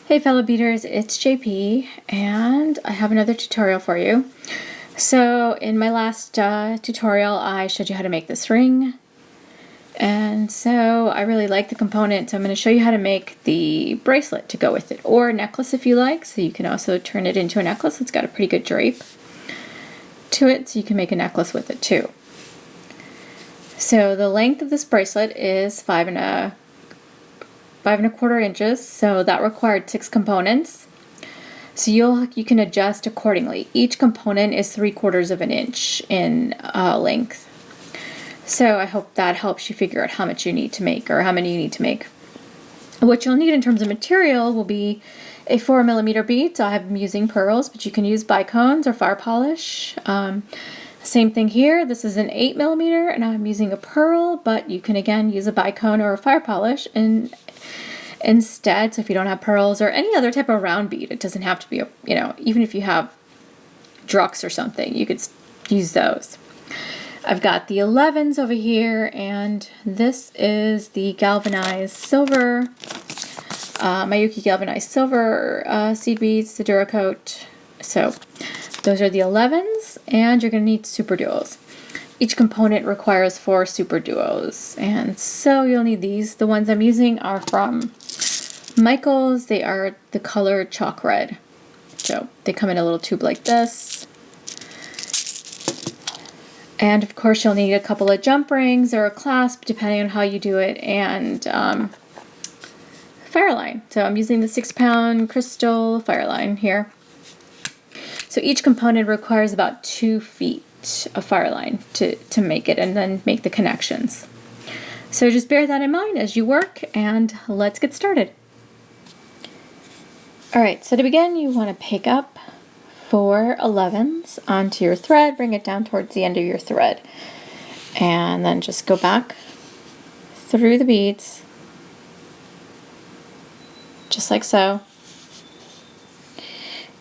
Hey fellow beaders, it's JP and I have another tutorial for you. So in my last tutorial I showed you how to make this ring, and so I really like the component, so I'm going to show you how to make the bracelet to go with it, or a necklace if you like, so you can also turn it into a necklace. It's got a pretty good drape to it, so you can make a necklace with it too. So the length of this bracelet is 5¼ inches, so that required 6 components. So you can adjust accordingly. Each component is 3/4 of an inch in length. So I hope that helps you figure out how much you need to make, or how many you need to make. What you'll need in terms of material will be a 4mm bead. So I'm using pearls, but you can use bicones or fire polish. Same thing here. This is an 8mm, and I'm using a pearl, but you can again use a bicone or a fire polish instead. So if you don't have pearls or any other type of round bead, it doesn't have to be, even if you have drux or something, you could use those. I've got the 11s over here, and this is the galvanized silver, Miyuki galvanized silver seed beads, the Duracoat. So those are the 11s, and you're going to need superduos. Each component requires 4 superduos, and so you'll need these. The ones I'm using are from Michaels. They are the color chalk red. So they come in a little tube like this. And of course you'll need a couple of jump rings or a clasp, depending on how you do it, and fireline. So I'm using the 6-pound crystal fireline here. So each component requires about 2 feet of fireline to make it, and then make the connections. So just bear that in mind as you work, and let's get started. Alright, so to begin you want to pick up 4 11s onto your thread, bring it down towards the end of your thread, and then just go back through the beads, just like so.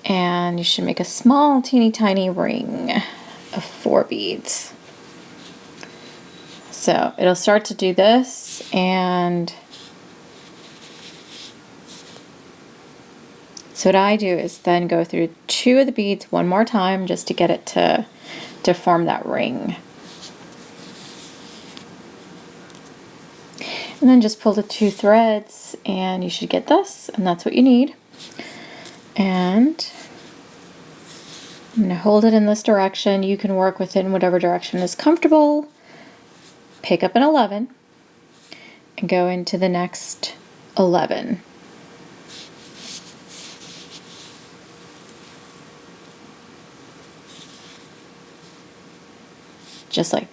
And you should make a small teeny tiny ring of 4 beads. So it'll start to do this, and so what I do is then go through 2 of the beads one more time just to get it to form that ring. And then just pull the 2 threads and you should get this, and that's what you need. And I'm going to hold it in this direction. You can work with it in whatever direction is comfortable. Pick up an 11 and go into the next 11. Just like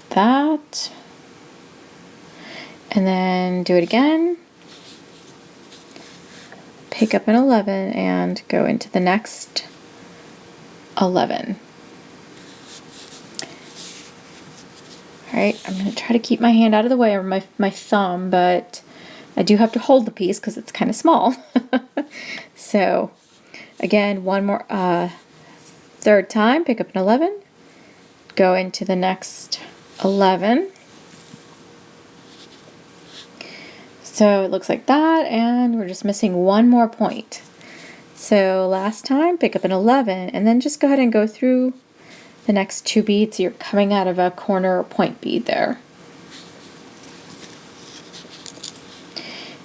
that. And then do it again. Pick up an 11 and go into the next 11. Alright, I'm going to try to keep my hand out of the way, or my thumb, but I do have to hold the piece because it's kind of small. So again, one more, third time, pick up an 11, go into the next 11. So it looks like that, and we're just missing one more point. So last time, pick up an 11, and then just go ahead and go through the next 2 beads. You're coming out of a corner or point bead there.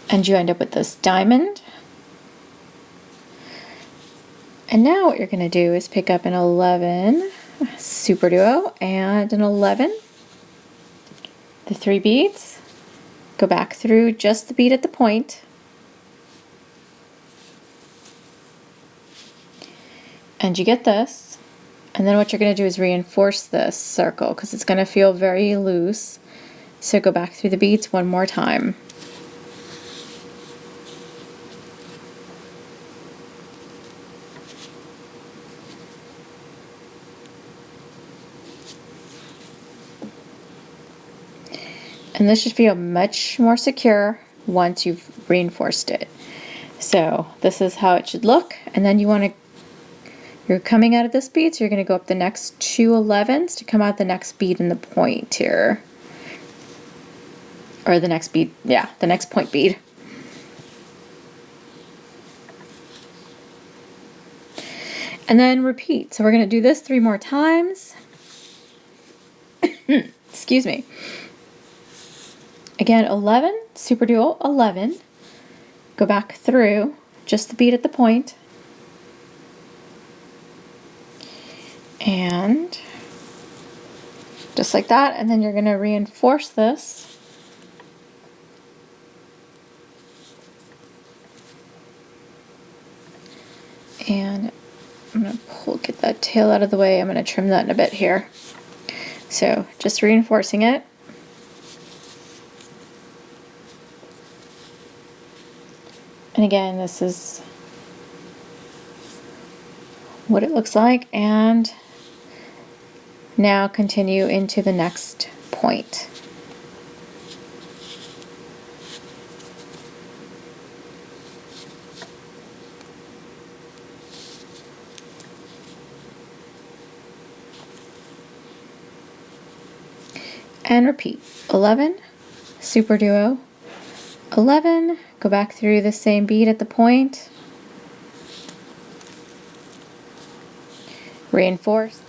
And you end up with this diamond. And now what you're going to do is pick up an 11 superduo and an 11, the 3 beads, go back through just the bead at the point, and you get this. And then what you're going to do is reinforce this circle because it's going to feel very loose. So go back through the beads one more time. And this should feel much more secure once you've reinforced it. So this is how it should look. And then you're coming out of this bead, so you're going to go up the next 2 11s to come out the next bead in the point here. Or the next bead, yeah, the next point bead. And then repeat. So we're going to do this 3 more times. Excuse me. Again, 11, superduo 11. Go back through just the bead at the point. And just like that. And then you're going to reinforce this. And I'm going to get that tail out of the way. I'm going to trim that in a bit here. So just reinforcing it. And again, this is what it looks like. And now continue into the next point. And repeat. 11, superduo 11, go back through the same bead at the point, reinforce,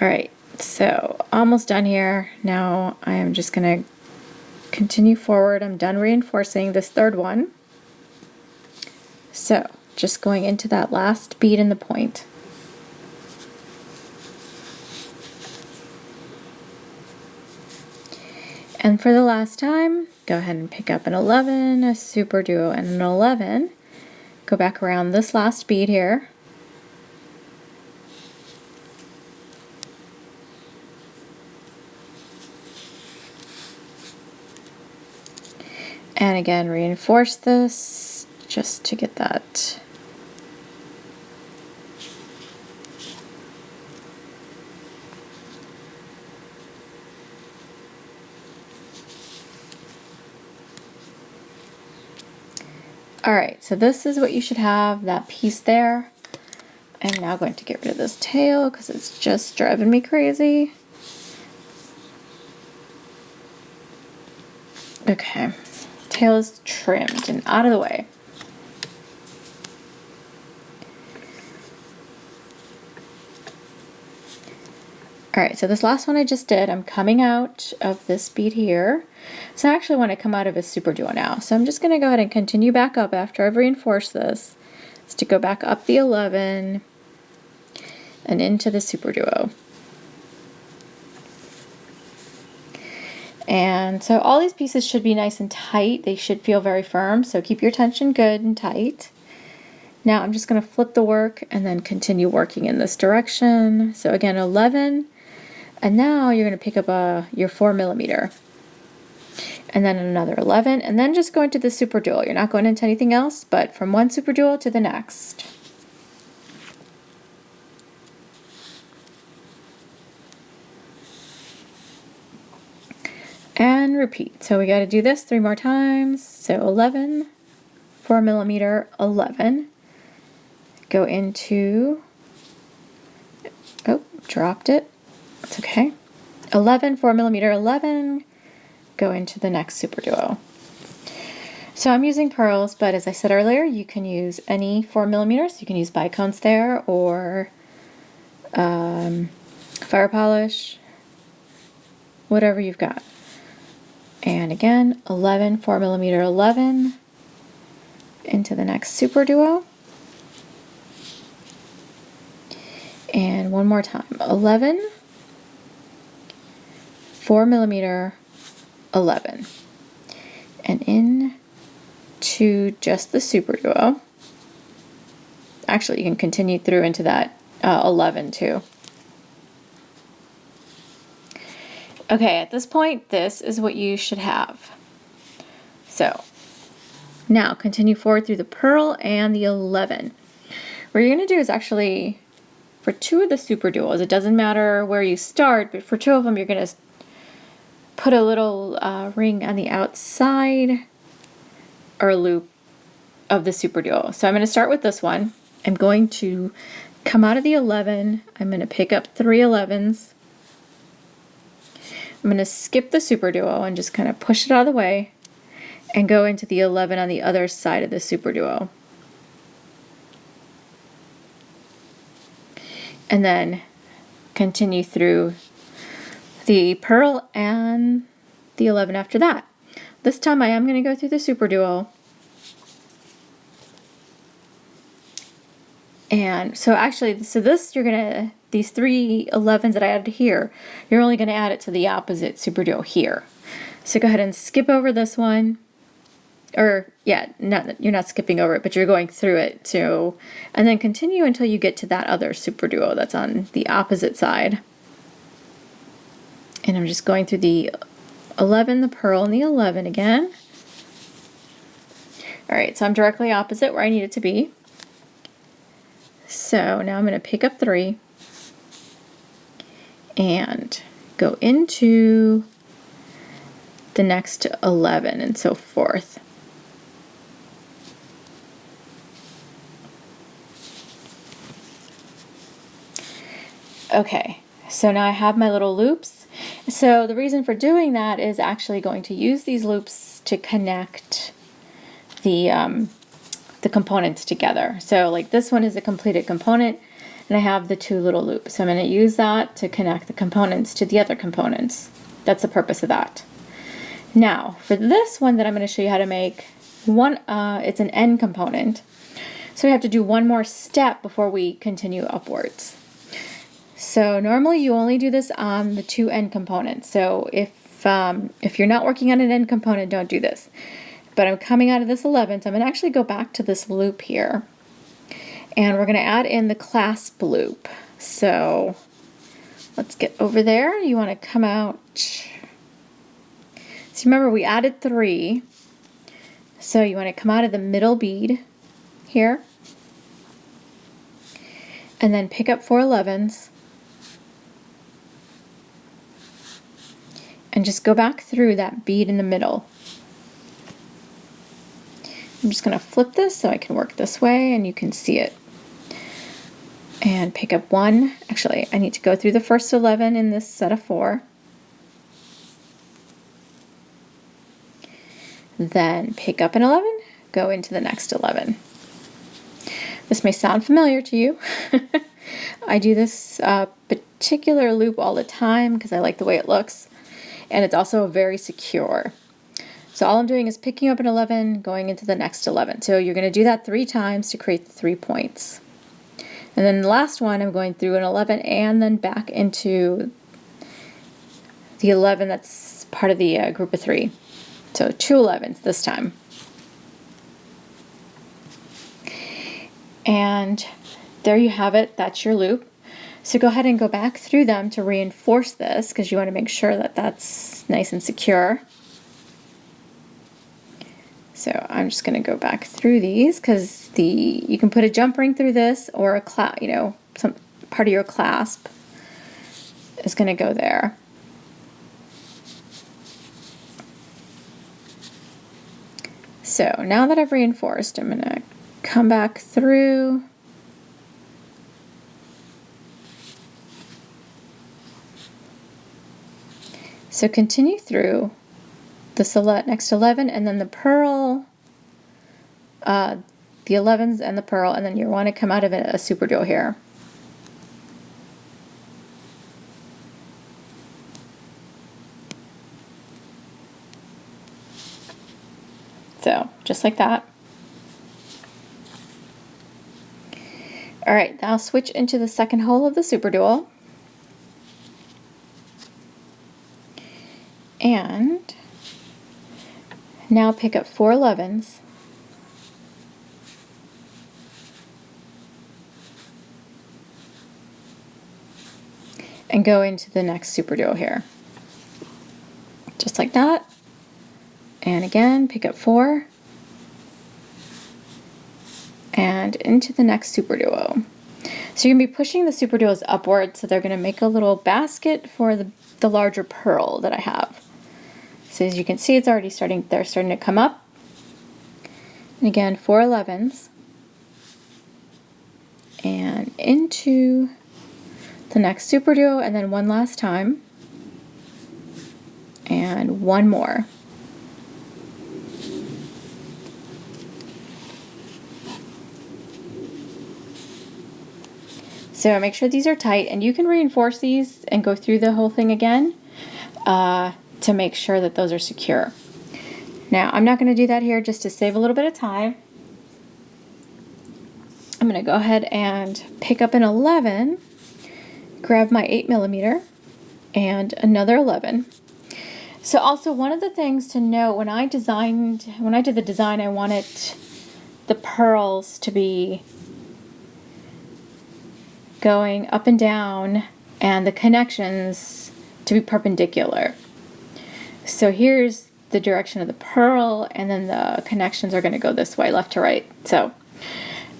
all right, so almost done here. Now I am just going to continue forward. I'm done reinforcing this third one, so just going into that last bead in the point. And for the last time, go ahead and pick up an 11, a superduo, and an 11. Go back around this last bead here. And again, reinforce this just to get that. Alright, so this is what you should have, that piece there. I'm now going to get rid of this tail because it's just driving me crazy. Okay, tail is trimmed and out of the way. Alright, so this last one I just did, I'm coming out of this bead here. So I actually want to come out of a superduo now. So I'm just going to go ahead and continue back up after I've reinforced this. Is to go back up the 11 and into the superduo. And so all these pieces should be nice and tight. They should feel very firm, so keep your tension good and tight. Now I'm just going to flip the work and then continue working in this direction. So again, 11, and now you're going to pick up your 4mm. And then another 11, and then just go into the superduo. You're not going into anything else, but from one superduo to the next. And repeat. So we got to do this 3 more times. So 11, 4mm, 11. Go into, oh, dropped it. It's okay. 11, 4mm, 11. Go into the next superduo. So I'm using pearls, but as I said earlier, you can use any 4mm. You can use bicones there, or fire polish, whatever you've got. And again, 11, 4mm, 11 into the next superduo. And one more time, 11, 4mm, 11, and in to just the superduo. Actually, you can continue through into that 11 too. Okay, at this point, this is what you should have. So now continue forward through the pearl and the 11. What you're going to do is actually, for 2 of the superduos, it doesn't matter where you start, but for 2 of them, you're going to put a little ring on the outside or loop of the superduo. So I'm going to start with this one. I'm going to come out of the 11. I'm going to pick up 3 11s. I'm going to skip the superduo and just kind of push it out of the way. and go into the 11 on the other side of the superduo. And then continue through the pearl and the 11 after that. This time I am going to go through the superduo. And so actually, this you're gonna, these 3 11s that I added here, you're only gonna add it to the opposite superduo here. So go ahead and skip over this one. Or yeah, you're not skipping over it, but you're going through it too, and then continue until you get to that other superduo that's on the opposite side. And I'm just going through the 11, the pearl, and the 11 again. All right, so I'm directly opposite where I need it to be. So now I'm going to pick up 3 and go into the next 11 and so forth. Okay, so now I have my little loops. So the reason for doing that is actually going to use these loops to connect the components together. So like this one is a completed component, and I have the 2 little loops. So I'm going to use that to connect the components to the other components. That's the purpose of that. Now for this one that I'm going to show you how to make, it's an end component. So we have to do one more step before we continue upwards. So normally you only do this on the 2 end components. So if you're not working on an end component, don't do this. But I'm coming out of this 11, so I'm going to actually go back to this loop here. And we're going to add in the clasp loop. So let's get over there. You want to come out. So remember we added 3. So you want to come out of the middle bead here. And then pick up 4 11s. And just go back through that bead in the middle. I'm just going to flip this so I can work this way and you can see it. And pick up 1. Actually, I need to go through the first 11 in this set of 4. Then pick up an 11, go into the next 11. This may sound familiar to you. I do this particular loop all the time because I like the way it looks. And it's also very secure. So all I'm doing is picking up an 11, going into the next 11. So you're going to do that 3 times to create the 3 points. And then the last one, I'm going through an 11 and then back into the 11 that's part of the group of 3. So 2 11s this time. And there you have it. That's your loop. So go ahead and go back through them to reinforce this because you want to make sure that that's nice and secure. So I'm just going to go back through these because you can put a jump ring through this, or a some part of your clasp is going to go there. So now that I've reinforced, I'm going to come back through. So continue through the next 11 and then the pearl, the 11s and the pearl, and then you want to come out of it a superduo here. So just like that. All right, now switch into the second hole of the superduo. And now pick up 4 11s and go into the next superduo here. Just like that. And again, pick up 4 and into the next superduo. So you're going to be pushing the superduos upward, so they're going to make a little basket for the larger pearl that I have. So as you can see, they're starting to come up. And again, 4 11s and into the next superduo, and then one last time and one more. So make sure these are tight, and you can reinforce these and go through the whole thing again to make sure that those are secure. Now, I'm not going to do that here just to save a little bit of time. I'm going to go ahead and pick up an 11, grab my 8mm, and another 11. So also one of the things to note, when I did the design, I wanted the pearls to be going up and down and the connections to be perpendicular. So here's the direction of the pearl, and then the connections are going to go this way, left to right. So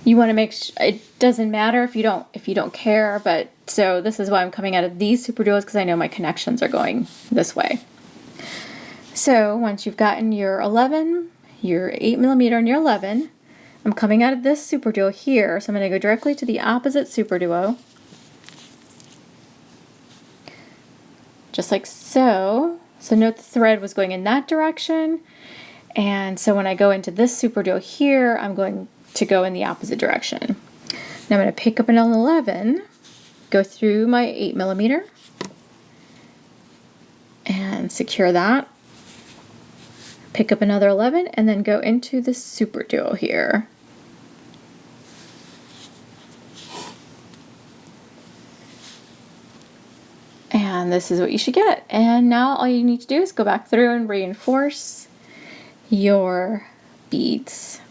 you want to make sure, it doesn't matter if you don't care, but so this is why I'm coming out of these superduos, because I know my connections are going this way. So once you've gotten your 11, your 8mm, and your 11, I'm coming out of this superduo here, so I'm going to go directly to the opposite superduo, just like so. So note the thread was going in that direction, and so when I go into this superduo here, I'm going to go in the opposite direction. Now I'm going to pick up an 11, go through my 8mm, and secure that. Pick up another 11, and then go into the superduo here. And this is what you should get. And now all you need to do is go back through and reinforce your beads.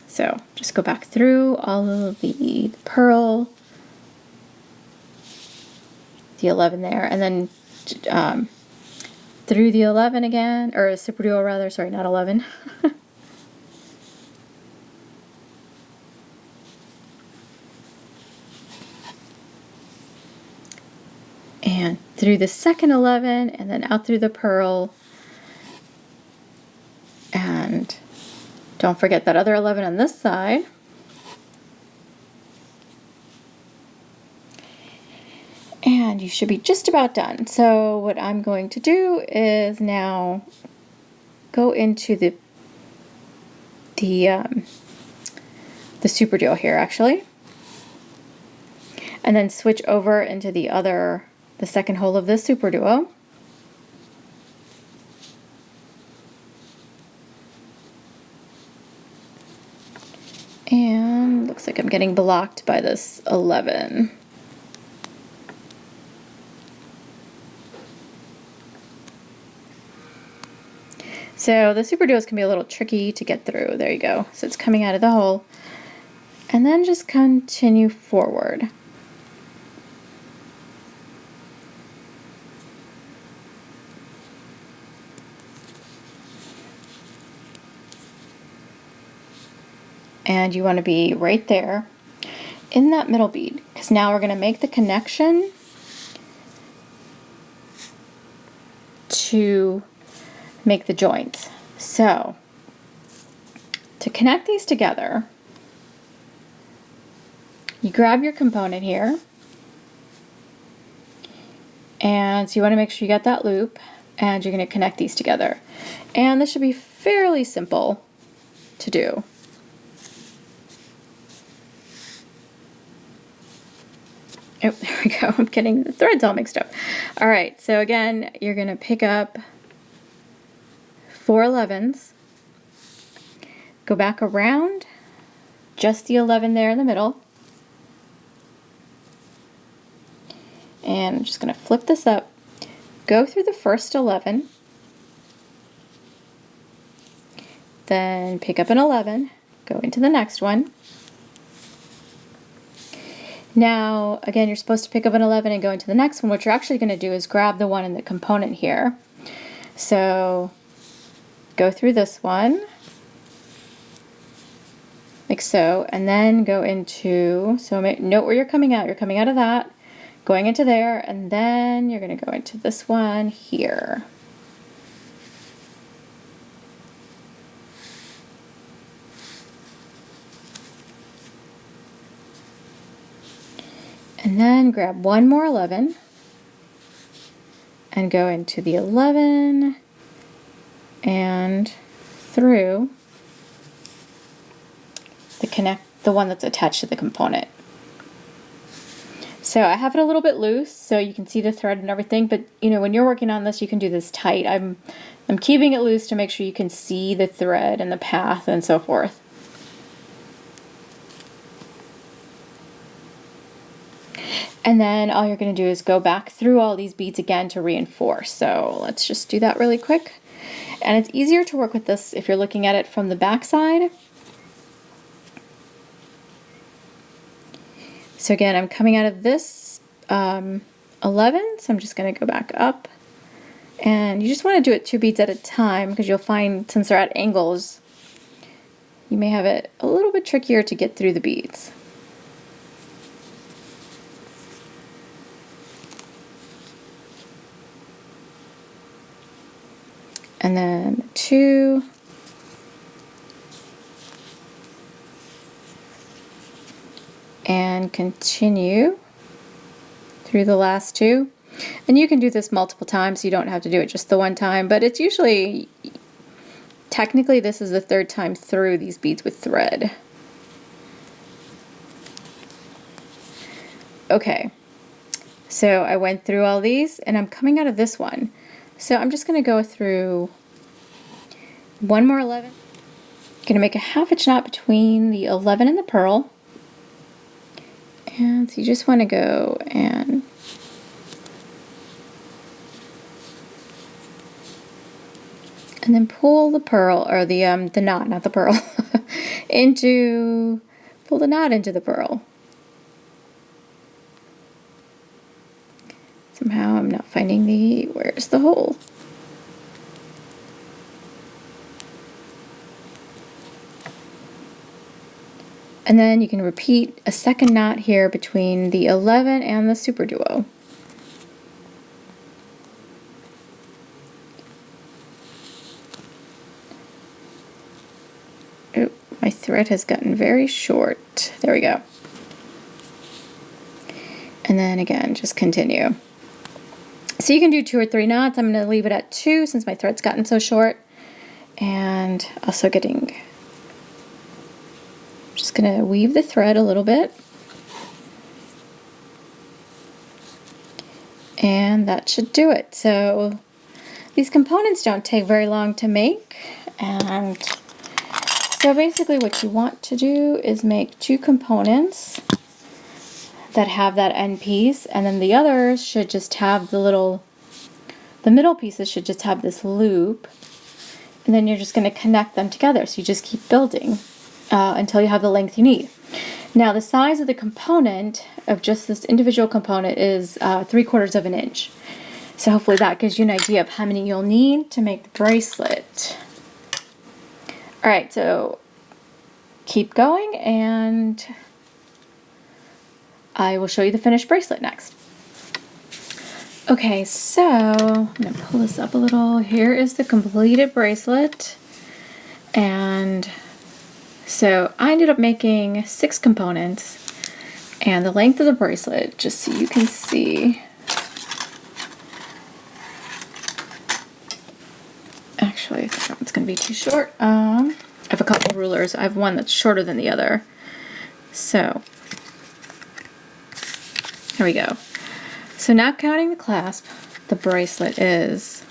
So just go back through all of the pearl, the 11 there, and then through the 11 again, or superduo rather, sorry, not 11. And through the second 11, and then out through the pearl, and don't forget that other 11 on this side. And you should be just about done. So what I'm going to do is now go into the superduo here, actually, and then switch over into the second hole of this superduo. And looks like I'm getting blocked by this 11. So the superduos can be a little tricky to get through. There you go. So it's coming out of the hole. And then just continue forward. And you want to be right there in that middle bead, because now we're going to make the connection to make the joints. So to connect these together, you grab your component here, and so you want to make sure you got that loop, and you're going to connect these together. And this should be fairly simple to do. Oh, there we go. I'm getting the threads all mixed up. All right, so again, you're going to pick up 4 11s, go back around, just the 11 there in the middle, and I'm just going to flip this up, go through the first 11, then pick up an 11, go into the next one. Now, again, you're supposed to pick up an 11 and go into the next one. What you're actually going to do is grab the one in the component here. So go through this one, like so, and then go into, so note where you're coming out. You're coming out of that, going into there, and then you're going to go into this one here. And then grab one more 11 and go into the 11 and through the one that's attached to the component. So I have it a little bit loose so you can see the thread and everything, but you know, when you're working on this, you can do this tight. I'm keeping it loose to make sure you can see the thread and the path and so forth. And then all you're going to do is go back through all these beads again to reinforce. So let's just do that really quick. And it's easier to work with this if you're looking at it from the back side. So again, I'm coming out of this 11, so I'm just going to go back up. And you just want to do it 2 beads at a time because you'll find since they're at angles, you may have it a little bit trickier to get through the beads. And then 2. And continue through the last 2. And you can do this multiple times, so you don't have to do it just the one time, but it's usually, technically this is the 3rd time through these beads with thread. Okay, so I went through all these and I'm coming out of this one. So I'm just going to go through one more 11. I'm going to make a 1/2 inch knot between the 11 and the pearl. And so you just want to go and then pull the pearl, or the knot, not the pearl, pull the knot into the pearl. Somehow I'm not finding where's the hole? And then you can repeat a 2nd knot here between the 11 and the superduo. Oh, my thread has gotten very short. There we go. And then again, just continue. So you can do 2 or 3 knots. I'm going to leave it at 2 since my thread's gotten so short. And also just going to weave the thread a little bit. And that should do it. So these components don't take very long to make. And so basically what you want to do is make 2 components that have that end piece, and then the others should just have the middle pieces should just have this loop, and then you're just going to connect them together. So you just keep building until you have the length you need. Now the size of the component, of just this individual component, is 3/4 of an inch. So hopefully that gives you an idea of how many you'll need to make the bracelet. Alright, so keep going and I will show you the finished bracelet next. Okay, so I'm going to pull this up a little. Here is the completed bracelet. And so I ended up making 6 components. And the length of the bracelet, just so you can see. Actually, I think that one's going to be too short. I have a couple rulers. I have one that's shorter than the other. So here we go. So not counting the clasp, the bracelet is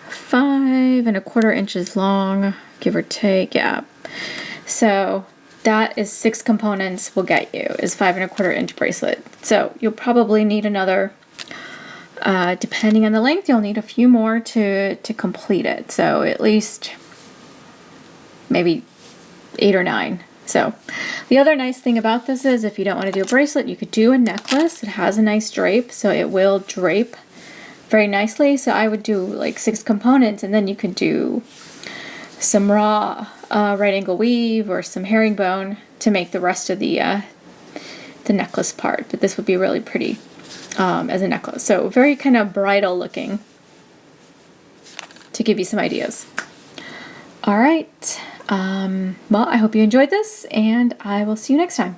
5 1/4 inches long, give or take. Yeah. So that is 6 components will get you, is 5 1/4 inch bracelet. So you'll probably need another, depending on the length, you'll need a few more to complete it. So at least maybe 8 or 9. So the other nice thing about this is if you don't want to do a bracelet, you could do a necklace. It has a nice drape, so it will drape very nicely. So I would do like 6 components, and then you could do some raw right angle weave or some herringbone to make the rest of the necklace part. But this would be really pretty as a necklace. So very kind of bridal looking, to give you some ideas. All right. Well, I hope you enjoyed this, and I will see you next time.